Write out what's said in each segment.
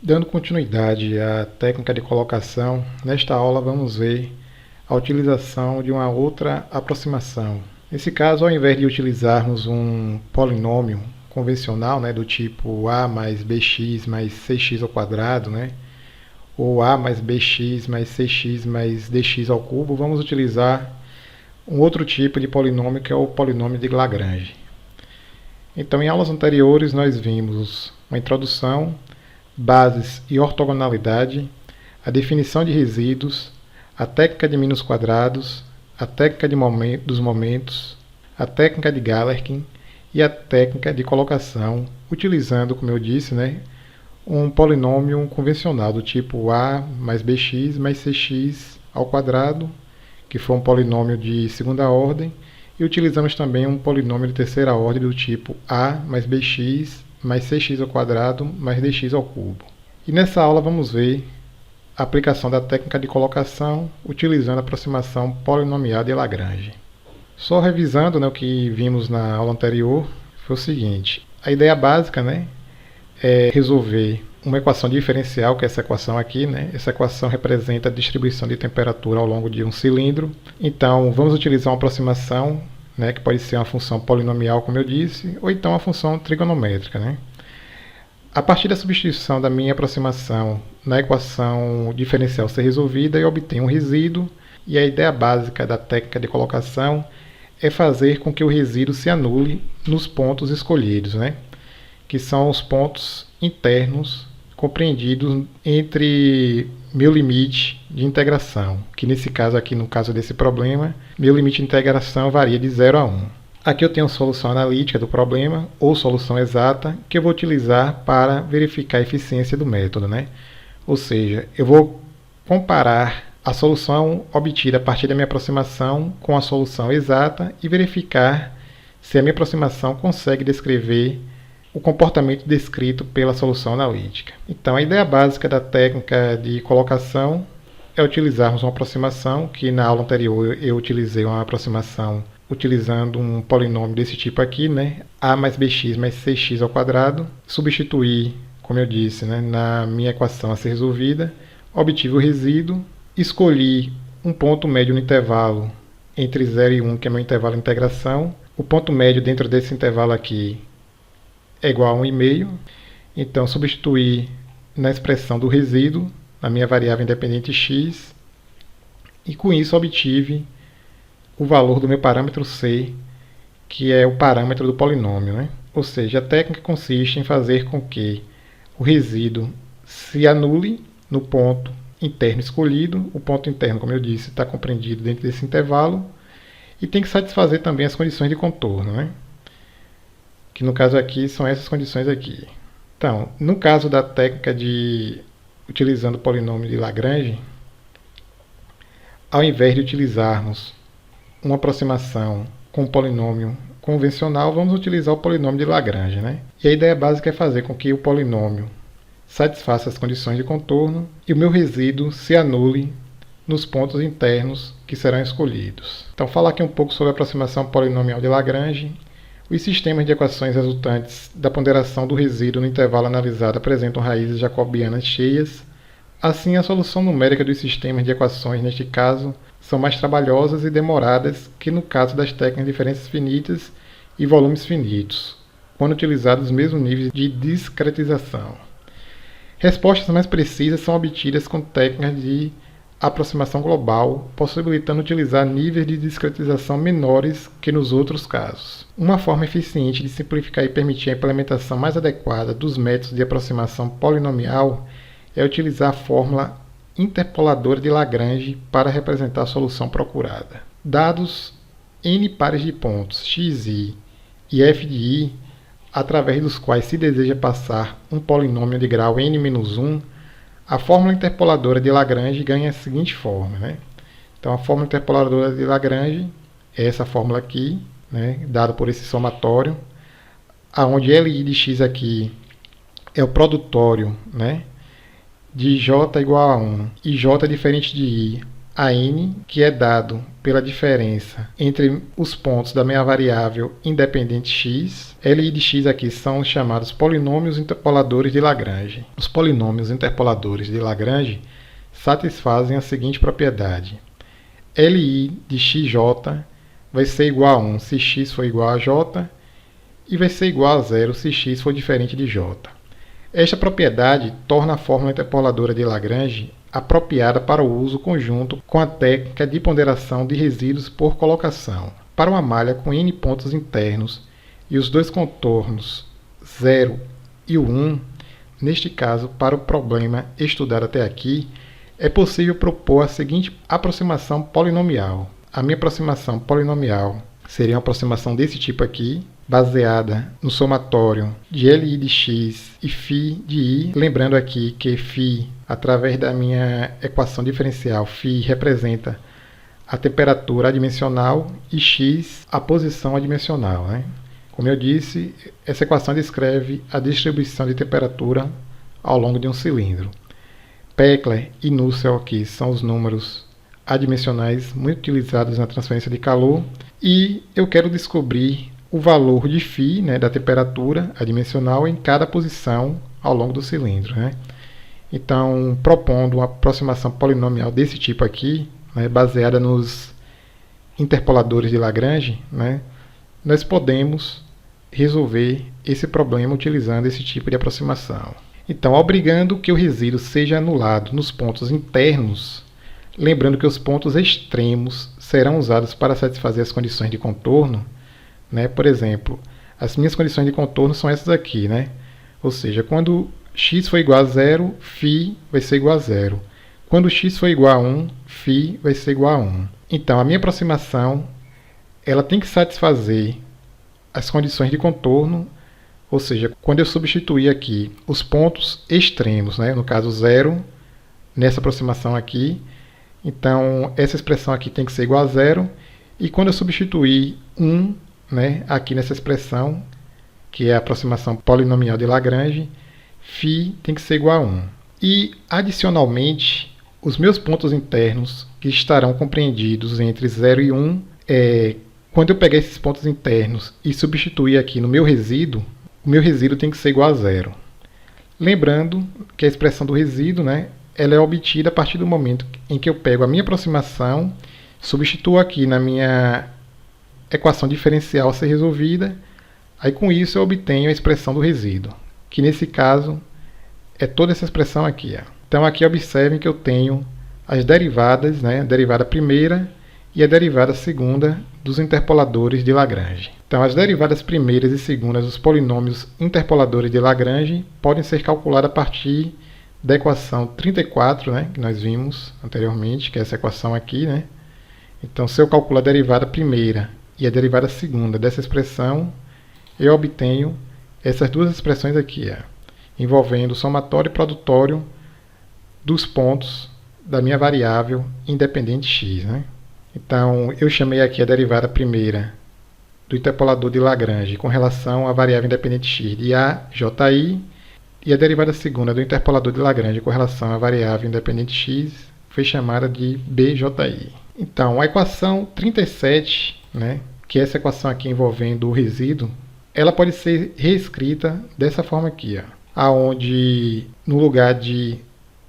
Dando continuidade à técnica de colocação, nesta aula vamos ver a utilização de uma outra aproximação. Nesse caso, ao invés de utilizarmos um polinômio convencional, do tipo a mais bx mais cx ao quadrado, ou a mais bx mais cx mais dx ao cubo, vamos utilizar um outro tipo de polinômio, que é o polinômio de Lagrange. Então, em aulas anteriores, nós vimos uma introdução, bases e ortogonalidade, a definição de resíduos, a técnica de mínimos quadrados, a técnica dos momentos, a técnica de Galerkin e a técnica de colocação, utilizando, como eu disse, um polinômio convencional do tipo a mais bx mais cx ao quadrado, que foi um polinômio de segunda ordem, e utilizamos também um polinômio de terceira ordem do tipo a mais bx mais cx ao quadrado mais dx ao cubo. E nessa aula vamos ver a aplicação da técnica de colocação utilizando a aproximação polinomial de Lagrange. Só revisando o que vimos na aula anterior, foi o seguinte: a ideia básica é resolver uma equação diferencial, que é essa equação aqui. Essa equação representa a distribuição de temperatura ao longo de um cilindro. Então vamos utilizar uma aproximação, que pode ser uma função polinomial, como eu disse, ou então uma função trigonométrica. A partir da substituição da minha aproximação na equação diferencial ser resolvida, eu obtenho um resíduo, e a ideia básica da técnica de colocação é fazer com que o resíduo se anule nos pontos escolhidos, que são os pontos internos compreendidos entre meu limite de integração, que nesse caso aqui, no caso desse problema, meu limite de integração varia de 0 a 1. Aqui eu tenho a solução analítica do problema, ou solução exata, que eu vou utilizar para verificar a eficiência do método. Ou seja, eu vou comparar a solução obtida a partir da minha aproximação com a solução exata e verificar se a minha aproximação consegue descrever o comportamento descrito pela solução analítica. Então, a ideia básica da técnica de colocação é utilizarmos uma aproximação, que na aula anterior eu utilizei uma aproximação utilizando um polinômio desse tipo aqui, a mais bx mais cx ao quadrado, substituir, como eu disse, na minha equação a ser resolvida, obtive o resíduo, escolhi um ponto médio no intervalo entre 0 e 1, que é meu intervalo de integração. O ponto médio dentro desse intervalo aqui é igual a 1,5. Então, substituir na expressão do resíduo, na minha variável independente x, e com isso obtive o valor do meu parâmetro c, que é o parâmetro do polinômio. Ou seja, a técnica consiste em fazer com que o resíduo se anule no ponto interno escolhido. O ponto interno, como eu disse, está compreendido dentro desse intervalo, e tem que satisfazer também as condições de contorno, que no caso aqui são essas condições aqui. Então, no caso da técnica de utilizando o polinômio de Lagrange, ao invés de utilizarmos uma aproximação com um polinômio convencional, vamos utilizar o polinômio de Lagrange. E a ideia básica é fazer com que o polinômio satisfaça as condições de contorno e o meu resíduo se anule nos pontos internos que serão escolhidos. Então, falar aqui um pouco sobre a aproximação polinomial de Lagrange. Os sistemas de equações resultantes da ponderação do resíduo no intervalo analisado apresentam raízes jacobianas cheias. Assim, a solução numérica dos sistemas de equações, neste caso, são mais trabalhosas e demoradas que no caso das técnicas de diferenças finitas e volumes finitos, quando utilizados os mesmos níveis de discretização. Respostas mais precisas são obtidas com técnicas de aproximação global, possibilitando utilizar níveis de discretização menores que nos outros casos. Uma forma eficiente de simplificar e permitir a implementação mais adequada dos métodos de aproximação polinomial é utilizar a fórmula interpoladora de Lagrange para representar a solução procurada. Dados n pares de pontos xi e f de i, através dos quais se deseja passar um polinômio de grau n-1, a fórmula interpoladora de Lagrange ganha a seguinte forma. Então, a fórmula interpoladora de Lagrange é essa fórmula aqui, dada por esse somatório, onde Li de x aqui é o produtório de j igual a 1 e j diferente de i a n, que é dado pela diferença entre os pontos da minha variável independente x. Li de x aqui são chamados polinômios interpoladores de Lagrange. Os polinômios interpoladores de Lagrange satisfazem a seguinte propriedade: Li de xj vai ser igual a 1 se x for igual a j, e vai ser igual a zero se x for diferente de j. Esta propriedade torna a fórmula interpoladora de Lagrange apropriada para o uso conjunto com a técnica de ponderação de resíduos por colocação. Para uma malha com n pontos internos e os dois contornos 0 e o 1, neste caso, para o problema estudado até aqui, é possível propor a seguinte aproximação polinomial. A minha aproximação polinomial seria uma aproximação desse tipo aqui, baseada no somatório de Li de x e φ de i. Lembrando aqui que φ, através da minha equação diferencial, φ representa a temperatura adimensional e x a posição adimensional, né? Como eu disse, essa equação descreve a distribuição de temperatura ao longo de um cilindro. Peclet e Nusselt aqui são os números adimensionais muito utilizados na transferência de calor, e eu quero descobrir o valor de φ, né, da temperatura adimensional em cada posição ao longo do cilindro, né? Então, propondo uma aproximação polinomial desse tipo aqui, né, baseada nos interpoladores de Lagrange, né, nós podemos resolver esse problema utilizando esse tipo de aproximação. Então, obrigando que o resíduo seja anulado nos pontos internos, lembrando que os pontos extremos serão usados para satisfazer as condições de contorno, né? Por exemplo, as minhas condições de contorno são essas aqui, né? Ou seja, quando x for igual a zero, φ vai ser igual a zero. Quando x for igual a 1, φ vai ser igual a 1. Então, a minha aproximação ela tem que satisfazer as condições de contorno, ou seja, quando eu substituir aqui os pontos extremos, né? No caso 0, nessa aproximação aqui, então essa expressão aqui tem que ser igual a zero, e quando eu substituir 1, né, aqui nessa expressão, que é a aproximação polinomial de Lagrange, φ tem que ser igual a 1. E, adicionalmente, os meus pontos internos, que estarão compreendidos entre 0 e 1, quando eu pegar esses pontos internos e substituir aqui no meu resíduo, o meu resíduo tem que ser igual a zero. Lembrando que a expressão do resíduo, né, ela é obtida a partir do momento em que eu pego a minha aproximação, substituo aqui na minha equação diferencial a ser resolvida, aí com isso eu obtenho a expressão do resíduo, que nesse caso é toda essa expressão aqui. Ó. Então aqui observem que eu tenho as derivadas, né, a derivada primeira e a derivada segunda dos interpoladores de Lagrange. Então as derivadas primeiras e segundas dos polinômios interpoladores de Lagrange podem ser calculadas a partir da equação 34, né, que nós vimos anteriormente, que é essa equação aqui, né? Então se eu calculo a derivada primeira e a derivada segunda dessa expressão, eu obtenho essas duas expressões aqui, ó, envolvendo o somatório e produtório dos pontos da minha variável independente x, né? Então, eu chamei aqui a derivada primeira do interpolador de Lagrange com relação à variável independente x de AJI, e a derivada segunda do interpolador de Lagrange com relação à variável independente x foi chamada de BJI. Então, a equação 37, né, que é essa equação aqui envolvendo o resíduo, ela pode ser reescrita dessa forma aqui, onde no lugar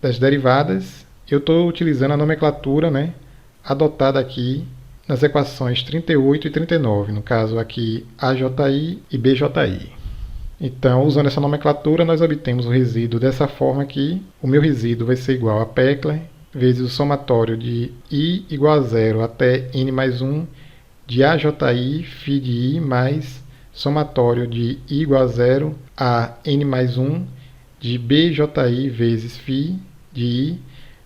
das derivadas, eu estou utilizando a nomenclatura, né, adotada aqui nas equações 38 e 39, no caso aqui AJI e BJI. Então, usando essa nomenclatura, nós obtemos o resíduo dessa forma aqui. O meu resíduo vai ser igual a Peclet vezes o somatório de i igual a zero até n mais 1 de AJI φ de i mais somatório de i igual a zero a n mais 1 de BJI vezes φ de i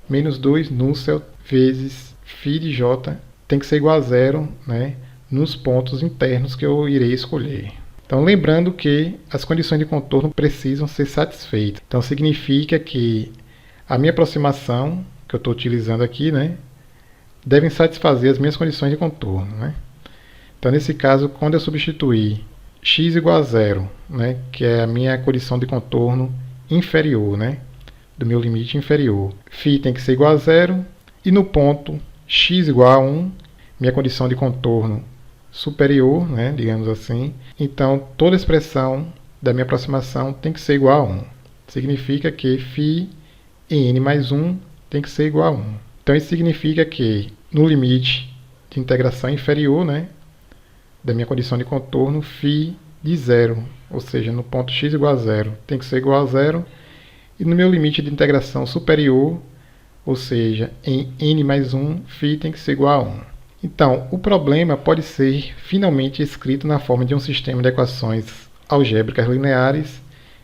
menos 2 Nusselt vezes φ de j tem que ser igual a zero, né, nos pontos internos que eu irei escolher. Então, lembrando que as condições de contorno precisam ser satisfeitas. Então, significa que a minha aproximação, que eu estou utilizando aqui, né, devem satisfazer as minhas condições de contorno, né? Então, nesse caso, quando eu substituir x igual a zero, né, que é a minha condição de contorno inferior, né, do meu limite inferior, φ tem que ser igual a zero, e no ponto x igual a 1, minha condição de contorno superior, né, digamos assim. Então, toda expressão da minha aproximação tem que ser igual a 1. Significa que φ em n mais 1 tem que ser igual a 1. Então, isso significa que no limite de integração inferior, né, da minha condição de contorno, φ de zero, ou seja, no ponto x igual a zero, tem que ser igual a zero. E no meu limite de integração superior, ou seja, em n mais 1, φ tem que ser igual a 1. Então, o problema pode ser finalmente escrito na forma de um sistema de equações algébricas lineares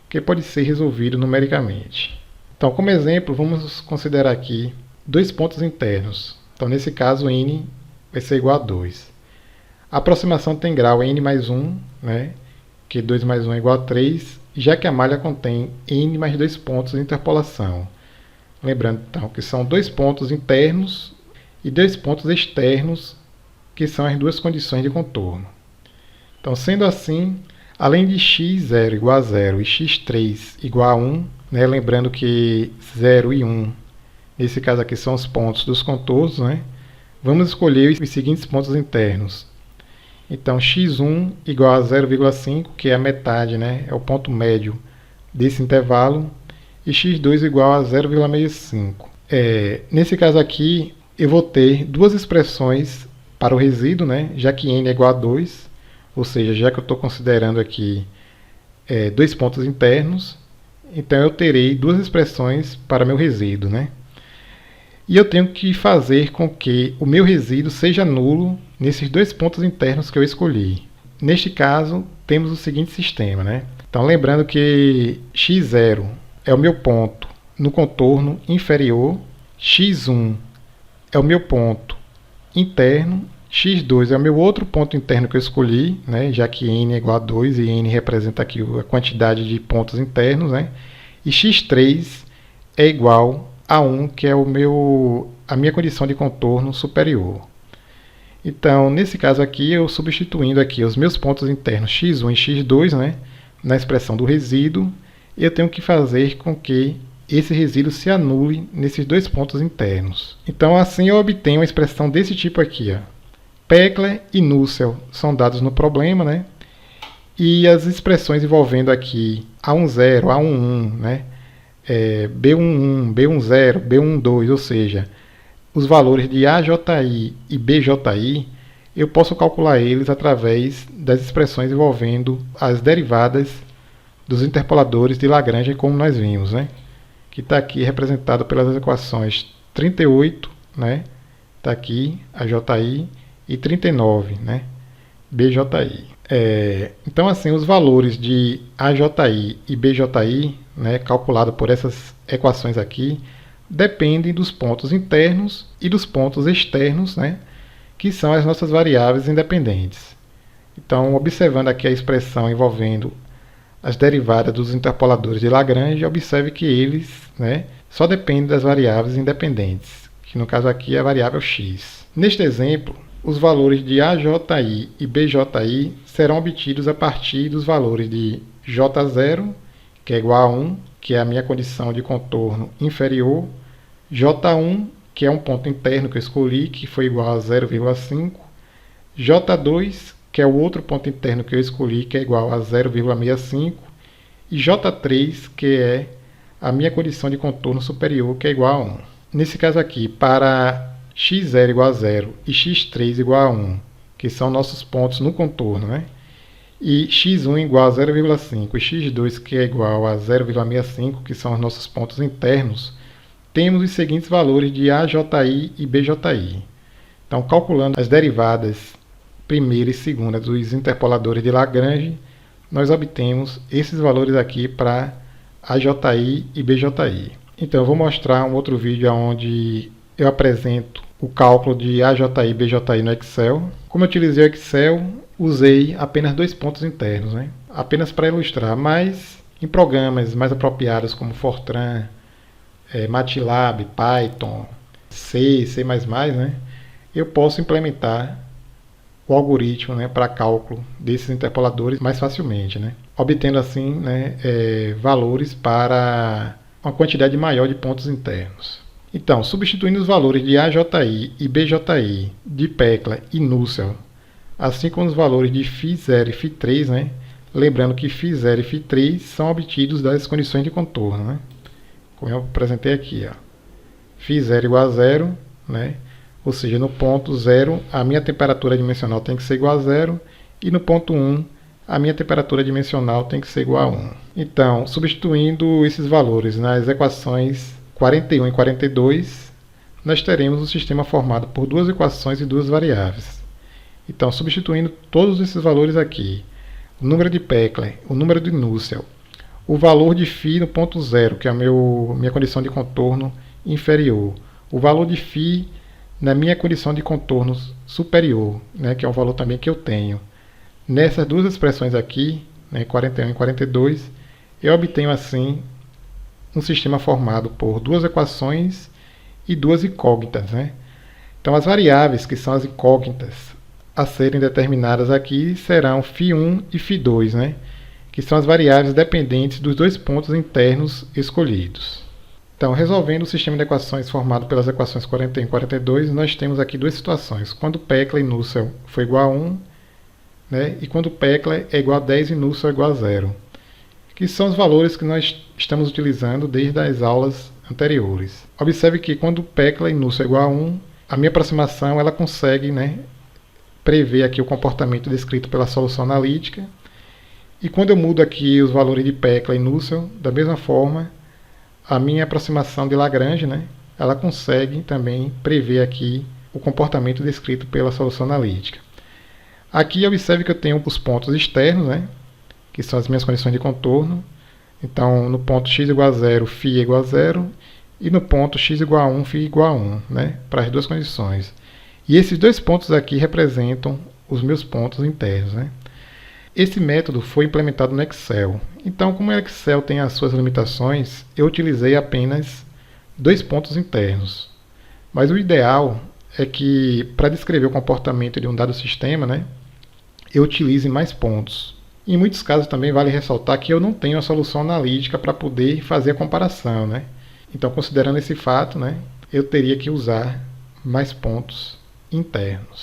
que pode ser resolvido numericamente. Então, como exemplo, vamos considerar aqui dois pontos internos. Então, nesse caso, n vai ser igual a 2. A aproximação tem grau n mais 1, né, que 2 mais 1 é igual a 3, já que a malha contém n mais 2 pontos de interpolação. Lembrando, então, que são dois pontos internos e dois pontos externos, que são as duas condições de contorno. Então, sendo assim, além de x0 igual a 0 e x3 igual a 1, né, lembrando que 0 e 1, nesse caso aqui, são os pontos dos contornos, né, vamos escolher os seguintes pontos internos. Então, x1 igual a 0,5, que é a metade, né, é o ponto médio desse intervalo, e x2 igual a 0,65. Nesse caso aqui, eu vou ter duas expressões para o resíduo, né, já que n é igual a 2, ou seja, já que eu estou considerando aqui dois pontos internos, então eu terei duas expressões para meu resíduo, né? E eu tenho que fazer com que o meu resíduo seja nulo nesses dois pontos internos que eu escolhi. Neste caso, temos o seguinte sistema, né? Então, lembrando que x0 é o meu ponto no contorno inferior, x1 é o meu ponto interno, x2 é o meu outro ponto interno que eu escolhi, né? Já que n é igual a 2 e n representa aqui a quantidade de pontos internos, né? E x3 é igual a 1, que é a minha condição de contorno superior. Então, nesse caso aqui, eu substituindo aqui os meus pontos internos x1 e x2, né, na expressão do resíduo, eu tenho que fazer com que esse resíduo se anule nesses dois pontos internos. Então, assim eu obtenho uma expressão desse tipo aqui. Ó. Peclet e Nusselt são dados no problema, né? E as expressões envolvendo aqui A10, A11, né? B11, B10, B12, ou seja, os valores de AJI e BJI, eu posso calcular eles através das expressões envolvendo as derivadas dos interpoladores de Lagrange, como nós vimos, né? Que está aqui representado pelas equações 38, né? Está aqui AJI, e 39, né? BJI. Então, assim, os valores de AJI e BJI, né, calculado por essas equações aqui, dependem dos pontos internos e dos pontos externos, né, que são as nossas variáveis independentes. Então, observando aqui a expressão envolvendo as derivadas dos interpoladores de Lagrange, observe que eles, né, só dependem das variáveis independentes, que no caso aqui é a variável x. Neste exemplo, os valores de AJI e BJI serão obtidos a partir dos valores de J0, que é igual a 1, que é a minha condição de contorno inferior, J1, que é um ponto interno que eu escolhi, que foi igual a 0,5, J2, que é o outro ponto interno que eu escolhi, que é igual a 0,65, e J3, que é a minha condição de contorno superior, que é igual a 1. Nesse caso aqui, para x0 igual a 0 e x3 igual a 1, que são nossos pontos no contorno, né? E x1 igual a 0,5 e x2, que é igual a 0,65, que são os nossos pontos internos, temos os seguintes valores de AJI e BJI. Então, calculando as derivadas primeira e segunda dos interpoladores de Lagrange, nós obtemos esses valores aqui para AJI e BJI. Então, eu vou mostrar um outro vídeo onde eu apresento o cálculo de AJI e BJI no Excel. Como eu utilizei o Excel, usei apenas dois pontos internos, né? Apenas para ilustrar, mas em programas mais apropriados como Fortran, MATLAB, Python, C, C++, né? Eu posso implementar o algoritmo, né, para cálculo desses interpoladores mais facilmente, né? Obtendo assim, né, valores para uma quantidade maior de pontos internos. Então, substituindo os valores de AJI e BJI, de Pecla e Nusselt, assim como os valores de φ0 e φ3, né? Lembrando que φ0 e φ3 são obtidos das condições de contorno, né? Como eu apresentei aqui, ó. φ0 igual a zero, né? Ou seja, no ponto 0 a minha temperatura dimensional tem que ser igual a zero, e no ponto 1 a minha temperatura dimensional tem que ser igual a 1. Então, substituindo esses valores nas equações 41 e 42, nós teremos um sistema formado por duas equações e duas variáveis. Então, substituindo todos esses valores aqui, o número de Pecla, o número de Nusselt, o valor de φ no ponto 0, que é a minha condição de contorno inferior, o valor de φ na minha condição de contorno superior, né, que é um valor também que eu tenho. Nessas duas expressões aqui, né, 41 e 42, eu obtenho assim um sistema formado por duas equações e duas incógnitas, né? Então, as variáveis, que são as incógnitas a serem determinadas aqui, serão φ1 e φ2, né? Que são as variáveis dependentes dos dois pontos internos escolhidos. Então, resolvendo o sistema de equações formado pelas equações 41 e 42, nós temos aqui duas situações. Quando Pecla e Nusselt for igual a 1, né? E quando Pecla é igual a 10 e Nusselt é igual a 0. Que são os valores que nós estamos utilizando desde as aulas anteriores. Observe que quando Pecla e Nusselt é igual a 1, a minha aproximação ela consegue, né, prever aqui o comportamento descrito pela solução analítica. E quando eu mudo aqui os valores de Pecla e Nusselt, da mesma forma, a minha aproximação de Lagrange, né, ela consegue também prever aqui o comportamento descrito pela solução analítica. Aqui observe que eu tenho os pontos externos, né, que são as minhas condições de contorno. Então, no ponto x igual a 0, φ é igual a 0, e no ponto x igual a 1, φ igual a 1, né, para as duas condições. E esses dois pontos aqui representam os meus pontos internos, né. Esse método foi implementado no Excel. Então, como o Excel tem as suas limitações, eu utilizei apenas dois pontos internos. Mas o ideal é que, para descrever o comportamento de um dado sistema, né, eu utilize mais pontos. Em muitos casos também vale ressaltar que eu não tenho a solução analítica para poder fazer a comparação, né? Então, considerando esse fato, né, eu teria que usar mais pontos internos.